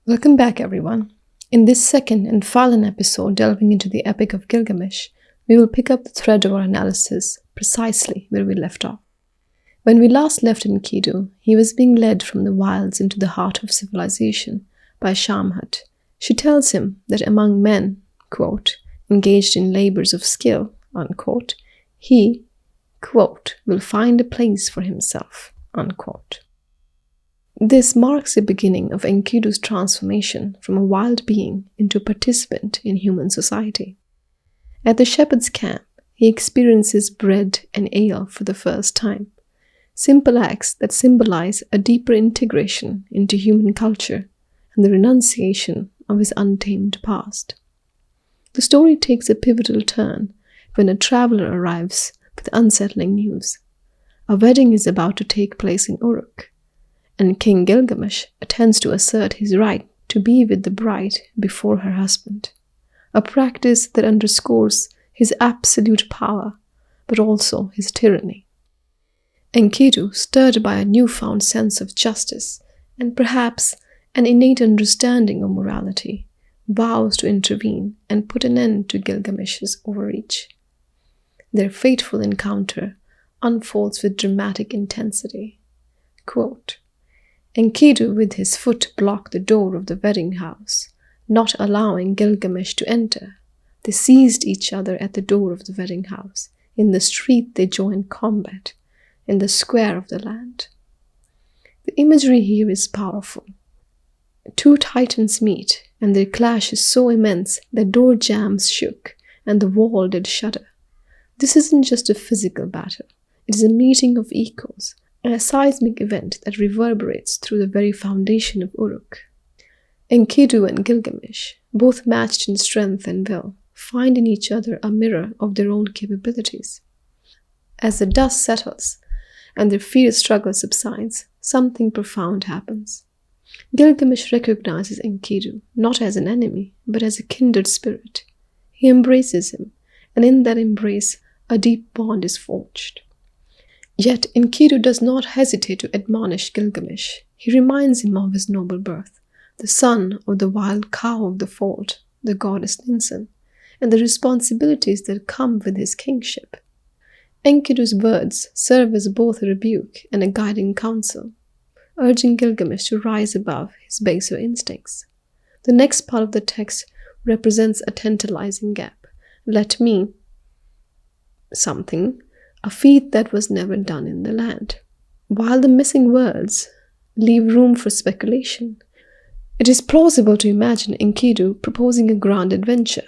Welcome back, everyone. In this second and final episode delving into the Epic of Gilgamesh, we will pick up the thread of our analysis precisely where we left off. When we last left Enkidu, he was being led from the wilds into the heart of civilization by Shamhat. She tells him that among men, quote, engaged in labors of skill, unquote, he, quote, will find a place for himself, unquote. This marks the beginning of Enkidu's transformation from a wild being into a participant in human society. At the shepherd's camp, he experiences bread and ale for the first time, simple acts that symbolize a deeper integration into human culture and the renunciation of his untamed past. The story takes a pivotal turn when a traveler arrives with unsettling news. A wedding is about to take place in Uruk, and King Gilgamesh attempts to assert his right to be with the bride before her husband, a practice that underscores his absolute power, but also his tyranny. Enkidu, stirred by a newfound sense of justice and perhaps an innate understanding of morality, vows to intervene and put an end to Gilgamesh's overreach. Their fateful encounter unfolds with dramatic intensity. Quote, Enkidu with his foot blocked the door of the wedding house, not allowing Gilgamesh to enter. They seized each other at the door of the wedding house. In the street they joined combat, in the square of the land. The imagery here is powerful. Two titans meet, and their clash is so immense that door jambs shook and the wall did shudder. This isn't just a physical battle. It is a meeting of equals, a seismic event that reverberates through the very foundation of Uruk. Enkidu and Gilgamesh, both matched in strength and will, find in each other a mirror of their own capabilities. As the dust settles and their fierce struggle subsides, something profound happens. Gilgamesh recognizes Enkidu not as an enemy, but as a kindred spirit. He embraces him, and in that embrace, a deep bond is forged. Yet Enkidu does not hesitate to admonish Gilgamesh. He reminds him of his noble birth, the son of the wild cow of the fold, the goddess Ninsun, and the responsibilities that come with his kingship. Enkidu's words serve as both a rebuke and a guiding counsel, urging Gilgamesh to rise above his baser instincts. The next part of the text represents a tantalizing gap. Let me something, a feat that was never done in the land. While the missing words leave room for speculation, it is plausible to imagine Enkidu proposing a grand adventure.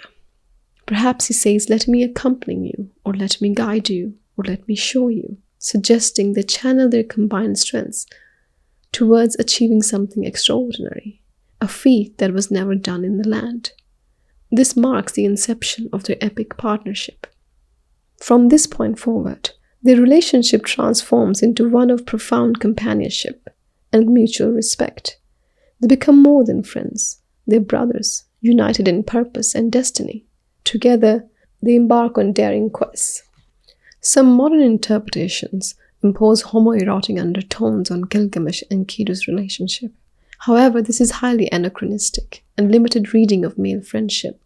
Perhaps he says, let me accompany you, or let me guide you, or let me show you, suggesting they channel their combined strengths towards achieving something extraordinary, a feat that was never done in the land. This marks the inception of their epic partnership. From this point forward, their relationship transforms into one of profound companionship and mutual respect. They become more than friends. They're brothers, united in purpose and destiny. Together, they embark on daring quests. Some modern interpretations impose homoerotic undertones on Gilgamesh and Enkidu's relationship. However, this is highly anachronistic and limited reading of male friendship.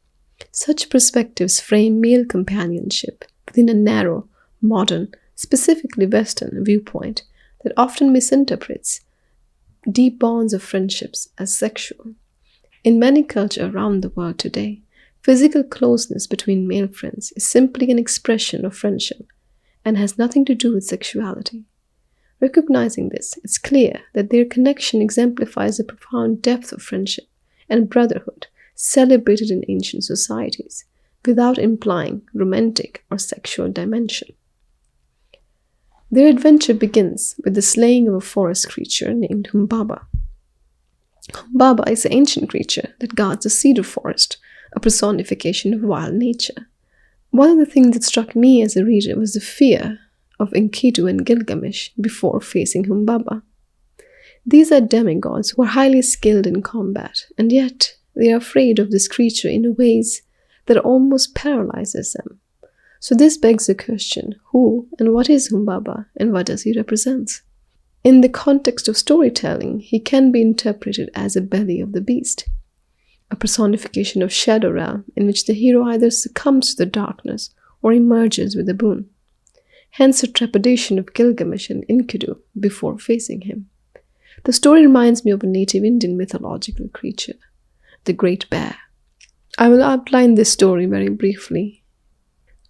Such perspectives frame male companionship within a narrow, modern, specifically Western viewpoint that often misinterprets deep bonds of friendships as sexual. In many cultures around the world today, physical closeness between male friends is simply an expression of friendship and has nothing to do with sexuality. Recognizing this, it's clear that their connection exemplifies the profound depth of friendship and brotherhood celebrated in ancient societies, without implying romantic or sexual dimension. Their adventure begins with the slaying of a forest creature named Humbaba. Humbaba is an ancient creature that guards the cedar forest, a personification of wild nature. One of the things that struck me as a reader was the fear of Enkidu and Gilgamesh before facing Humbaba. These are demigods who are highly skilled in combat, and yet they are afraid of this creature in ways that almost paralyzes them. So this begs the question, who and what is Humbaba, and what does he represent? In the context of storytelling, he can be interpreted as a belly of the beast, a personification of shadow realm in which the hero either succumbs to the darkness or emerges with a boon. Hence the trepidation of Gilgamesh and Enkidu before facing him. The story reminds me of a native Indian mythological creature, the Great Bear. I will outline this story very briefly.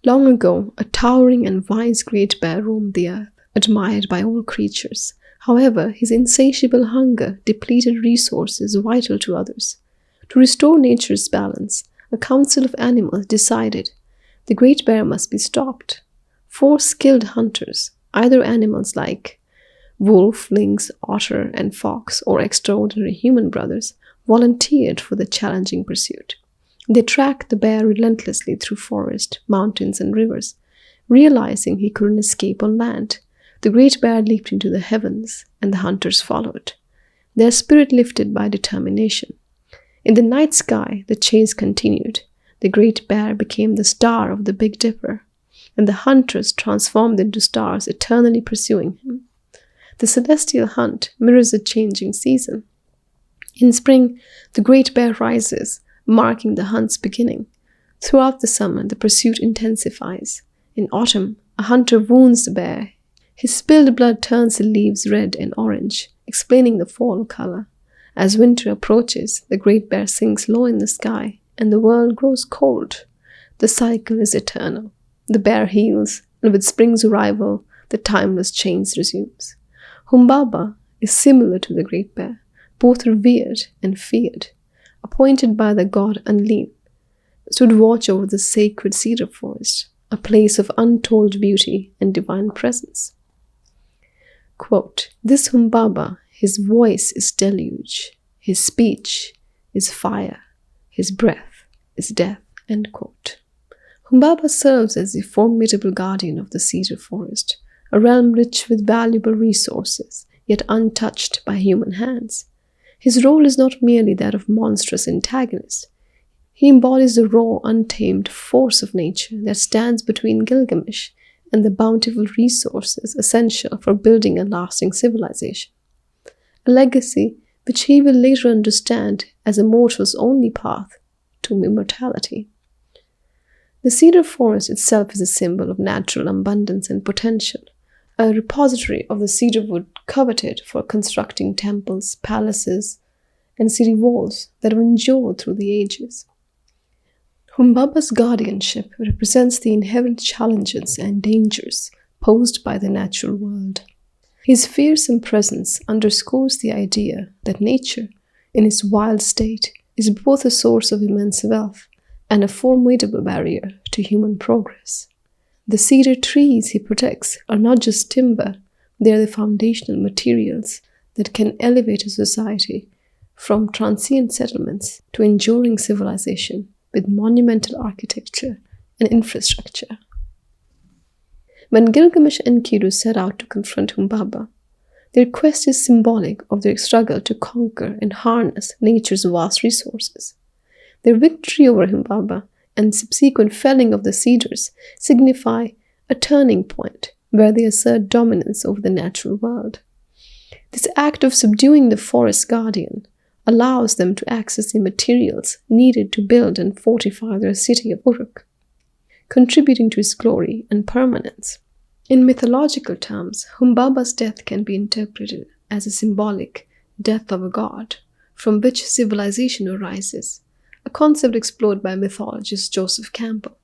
Long ago, a towering and wise great bear roamed the earth, admired by all creatures. However, his insatiable hunger depleted resources vital to others. To restore nature's balance, a council of animals decided the great bear must be stopped. 4 skilled hunters, either animals like wolf, lynx, otter, and fox, or extraordinary human brothers, volunteered for the challenging pursuit. They tracked the bear relentlessly through forest, mountains, and rivers. Realizing he couldn't escape on land, the great bear leaped into the heavens, and the hunters followed, their spirit lifted by determination. In the night sky, the chase continued. The great bear became the star of the Big Dipper, and the hunters transformed into stars eternally pursuing him. The celestial hunt mirrors a changing season. In spring, the great bear rises, marking the hunt's beginning. Throughout the summer, the pursuit intensifies. In autumn, a hunter wounds the bear. His spilled blood turns the leaves red and orange, explaining the fall color. As winter approaches, the great bear sinks low in the sky, and the world grows cold. The cycle is eternal. The bear heals, and with spring's arrival, the timeless change resumes. Humbaba is similar to the great bear, both revered and feared. Appointed by the god Enlil, stood watch over the sacred cedar forest, a place of untold beauty and divine presence. Quote, "This Humbaba, his voice is deluge, his speech is fire, his breath is death." End quote. Humbaba serves as the formidable guardian of the cedar forest, a realm rich with valuable resources, yet untouched by human hands. His role is not merely that of monstrous antagonist. He embodies the raw, untamed force of nature that stands between Gilgamesh and the bountiful resources essential for building a lasting civilization. A legacy which he will later understand as a mortal's only path to immortality. The cedar forest itself is a symbol of natural abundance and potential, a repository of the cedar wood coveted for constructing temples, palaces, and city walls that have endured through the ages. Humbaba's guardianship represents the inherent challenges and dangers posed by the natural world. His fearsome presence underscores the idea that nature, in its wild state, is both a source of immense wealth and a formidable barrier to human progress. The cedar trees he protects are not just timber, they are the foundational materials that can elevate a society from transient settlements to enduring civilization with monumental architecture and infrastructure. When Gilgamesh and Enkidu set out to confront Humbaba, their quest is symbolic of their struggle to conquer and harness nature's vast resources. Their victory over Humbaba and subsequent felling of the cedars signify a turning point where they assert dominance over the natural world. This act of subduing the forest guardian allows them to access the materials needed to build and fortify their city of Uruk, contributing to its glory and permanence. In mythological terms, Humbaba's death can be interpreted as a symbolic death of a god, from which civilization arises, a concept explored by mythologist Joseph Campbell.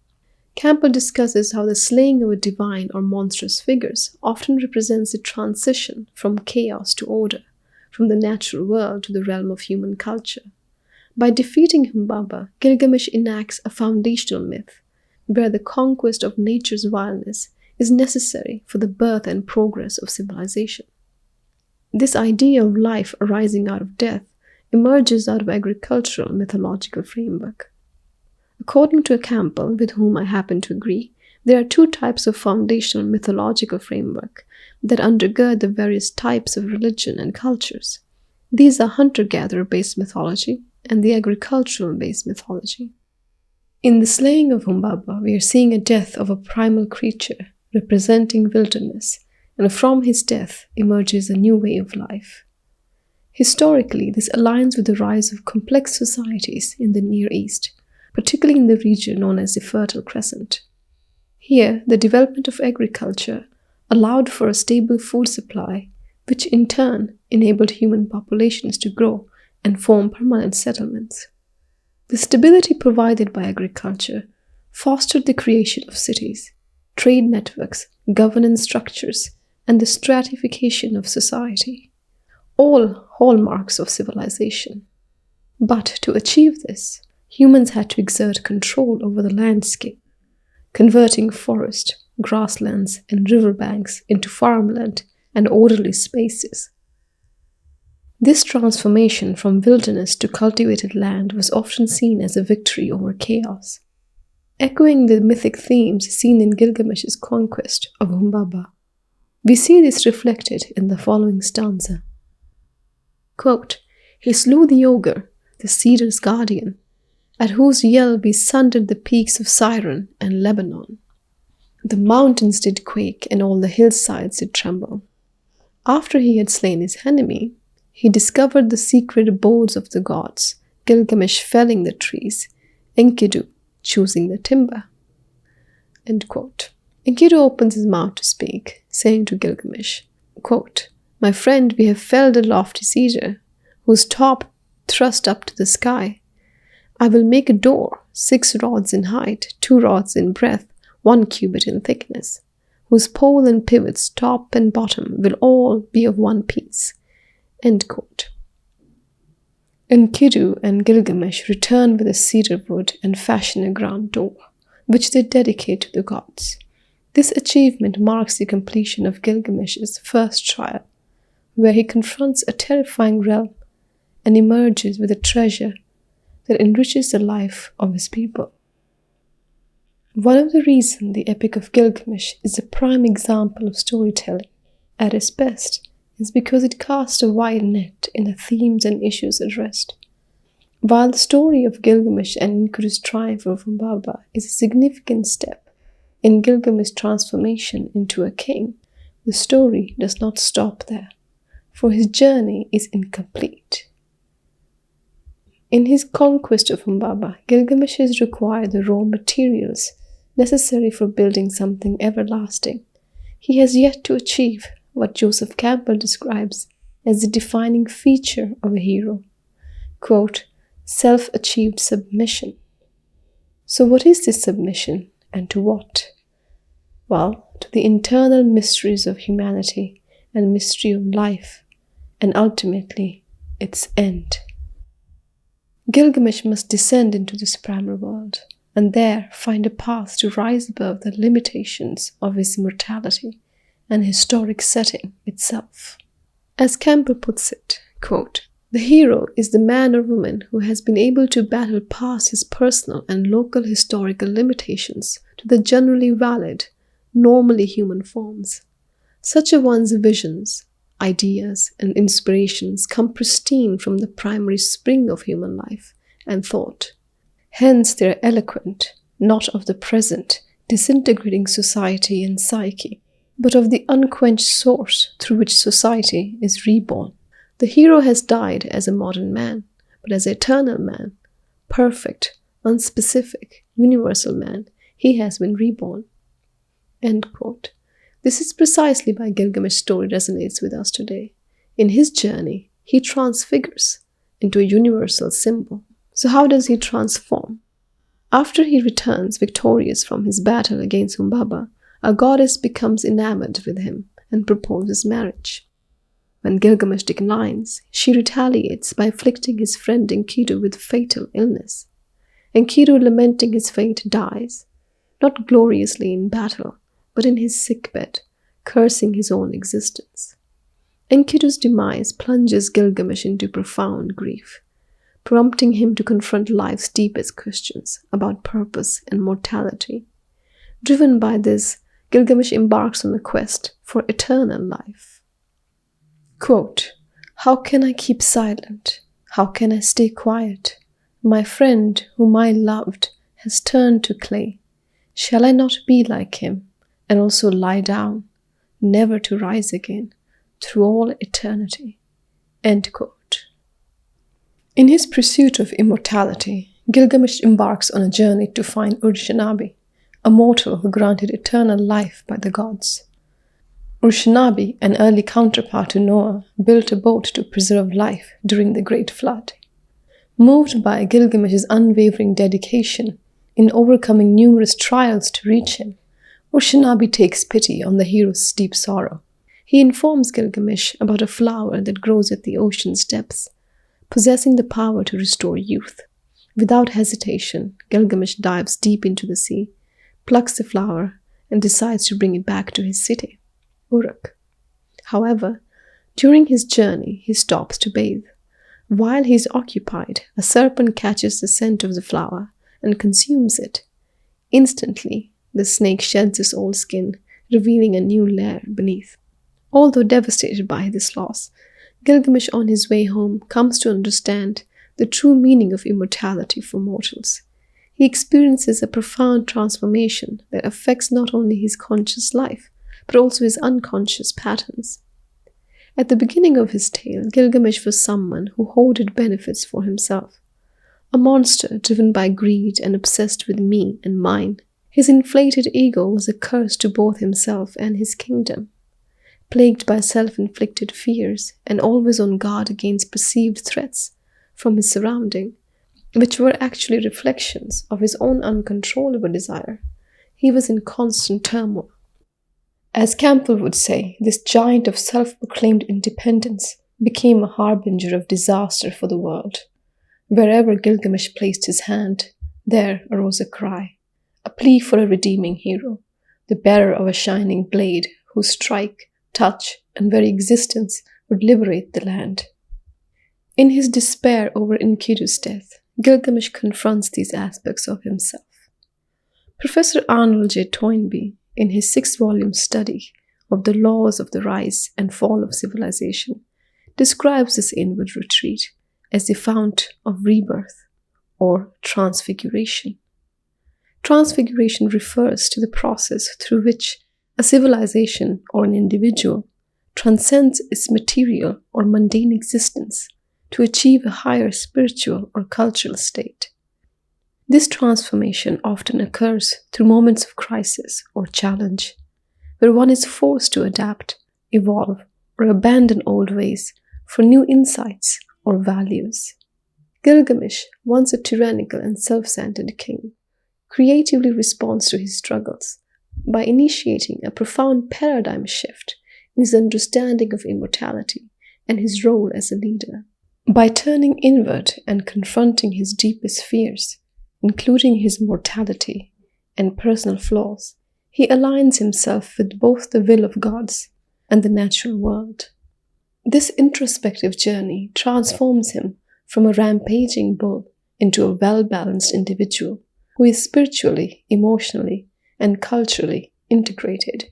Campbell discusses how the slaying of a divine or monstrous figures often represents a transition from chaos to order, from the natural world to the realm of human culture. By defeating Humbaba, Gilgamesh enacts a foundational myth, where the conquest of nature's vileness is necessary for the birth and progress of civilization. This idea of life arising out of death emerges out of agricultural mythological framework. According to Campbell, with whom I happen to agree, there are two types of foundational mythological framework that undergird the various types of religion and cultures. These are hunter-gatherer-based mythology and the agricultural-based mythology. In the slaying of Humbaba, we are seeing a death of a primal creature representing wilderness and from his death emerges a new way of life. Historically, this aligns with the rise of complex societies in the Near East, particularly in the region known as the Fertile Crescent. Here, the development of agriculture allowed for a stable food supply, which in turn enabled human populations to grow and form permanent settlements. The stability provided by agriculture fostered the creation of cities, trade networks, governance structures, and the stratification of society, all hallmarks of civilization. But to achieve this, humans had to exert control over the landscape, converting forest, grasslands, and riverbanks into farmland and orderly spaces. This transformation from wilderness to cultivated land was often seen as a victory over chaos. Echoing the mythic themes seen in Gilgamesh's conquest of Humbaba, we see this reflected in the following stanza. Quote, "He slew the ogre, the cedar's guardian, at whose yell we sundered the peaks of Siren and Lebanon. The mountains did quake, and all the hillsides did tremble. After he had slain his enemy, he discovered the secret abodes of the gods, Gilgamesh felling the trees, Enkidu choosing the timber." End quote. Enkidu opens his mouth to speak, saying to Gilgamesh, quote, "My friend, we have felled a lofty cedar, whose top thrust up to the sky. I will make a door, 6 rods in height, 2 rods in breadth, 1 cubit in thickness, whose pole and pivots, top and bottom, will all be of one piece." End quote. Enkidu and Gilgamesh return with a cedar wood and fashion a grand door, which they dedicate to the gods. This achievement marks the completion of Gilgamesh's first trial, where he confronts a terrifying realm and emerges with a treasure that enriches the life of his people. One of the reasons the Epic of Gilgamesh is a prime example of storytelling at its best is because it casts a wide net in the themes and issues addressed. While the story of Gilgamesh and Enkidu's triumph of Humbaba is a significant step in Gilgamesh's transformation into a king, the story does not stop there, for his journey is incomplete. In his conquest of Humbaba, Gilgamesh has required the raw materials necessary for building something everlasting. He has yet to achieve what Joseph Campbell describes as the defining feature of a hero, quote, "self-achieved submission." So what is this submission, and to what? Well, to the internal mysteries of humanity and mystery of life, and ultimately its end. Gilgamesh must descend into this primal world, and there find a path to rise above the limitations of his mortality and historic setting itself. As Campbell puts it, quote, "The hero is the man or woman who has been able to battle past his personal and local historical limitations to the generally valid, normally human forms. Such a one's visions, ideas, and inspirations come pristine from the primary spring of human life and thought. Hence they are eloquent, not of the present, disintegrating society and psyche, but of the unquenched source through which society is reborn. The hero has died as a modern man, but as an eternal man, perfect, unspecific, universal man, he has been reborn." End quote. This is precisely why Gilgamesh's story resonates with us today. In his journey, he transfigures into a universal symbol. So how does he transform? After he returns victorious from his battle against Humbaba, a goddess becomes enamored with him and proposes marriage. When Gilgamesh declines, she retaliates by afflicting his friend Enkidu with fatal illness. Enkidu, lamenting his fate, dies, not gloriously in battle, but in his sickbed, cursing his own existence. Enkidu's demise plunges Gilgamesh into profound grief, prompting him to confront life's deepest questions about purpose and mortality. Driven by this, Gilgamesh embarks on a quest for eternal life. Quote, "How can I keep silent? How can I stay quiet? My friend, whom I loved, has turned to clay. Shall I not be like him, and also lie down, never to rise again, through all eternity." End quote. In his pursuit of immortality, Gilgamesh embarks on a journey to find Urshanabi, a mortal who granted eternal life by the gods. Urshanabi, an early counterpart to Noah, built a boat to preserve life during the Great Flood. Moved by Gilgamesh's unwavering dedication in overcoming numerous trials to reach him, Urshanabi takes pity on the hero's deep sorrow. He informs Gilgamesh about a flower that grows at the ocean's depths, possessing the power to restore youth. Without hesitation, Gilgamesh dives deep into the sea, plucks the flower, and decides to bring it back to his city, Uruk. However, during his journey, he stops to bathe. While he is occupied, a serpent catches the scent of the flower and consumes it. Instantly, the snake sheds its old skin, revealing a new layer beneath. Although devastated by this loss, Gilgamesh on his way home comes to understand the true meaning of immortality for mortals. He experiences a profound transformation that affects not only his conscious life, but also his unconscious patterns. At the beginning of his tale, Gilgamesh was someone who hoarded benefits for himself, a monster driven by greed and obsessed with me and mine. His inflated ego was a curse to both himself and his kingdom. Plagued by self-inflicted fears and always on guard against perceived threats from his surrounding, which were actually reflections of his own uncontrollable desire, he was in constant turmoil. As Campbell would say, this giant of self-proclaimed independence became a harbinger of disaster for the world. Wherever Gilgamesh placed his hand, there arose a cry, a plea for a redeeming hero, the bearer of a shining blade whose strike, touch, and very existence would liberate the land. In his despair over Enkidu's death, Gilgamesh confronts these aspects of himself. Professor Arnold J. Toynbee, in his 6-volume study of the laws of the rise and fall of civilization, describes this inward retreat as the fount of rebirth or transfiguration. Transfiguration refers to the process through which a civilization or an individual transcends its material or mundane existence to achieve a higher spiritual or cultural state. This transformation often occurs through moments of crisis or challenge, where one is forced to adapt, evolve, or abandon old ways for new insights or values. Gilgamesh, once a tyrannical and self-centered king, creatively responds to his struggles by initiating a profound paradigm shift in his understanding of immortality and his role as a leader. By turning inward and confronting his deepest fears, including his mortality and personal flaws, he aligns himself with both the will of gods and the natural world. This introspective journey transforms him from a rampaging bull into a well-balanced individual who is spiritually, emotionally, and culturally integrated.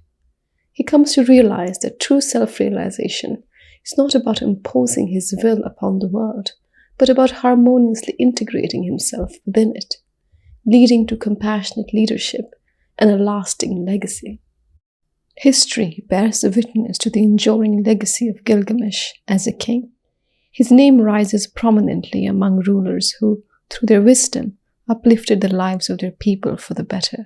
He comes to realize that true self-realization is not about imposing his will upon the world, but about harmoniously integrating himself within it, leading to compassionate leadership and a lasting legacy. History bears witness to the enduring legacy of Gilgamesh as a king. His name rises prominently among rulers who, through their wisdom, uplifted the lives of their people for the better.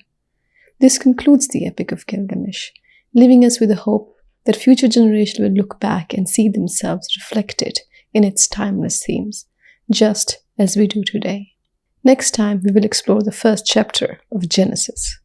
This concludes the Epic of Gilgamesh, leaving us with the hope that future generations will look back and see themselves reflected in its timeless themes, just as we do today. Next time, we will explore the first chapter of Genesis.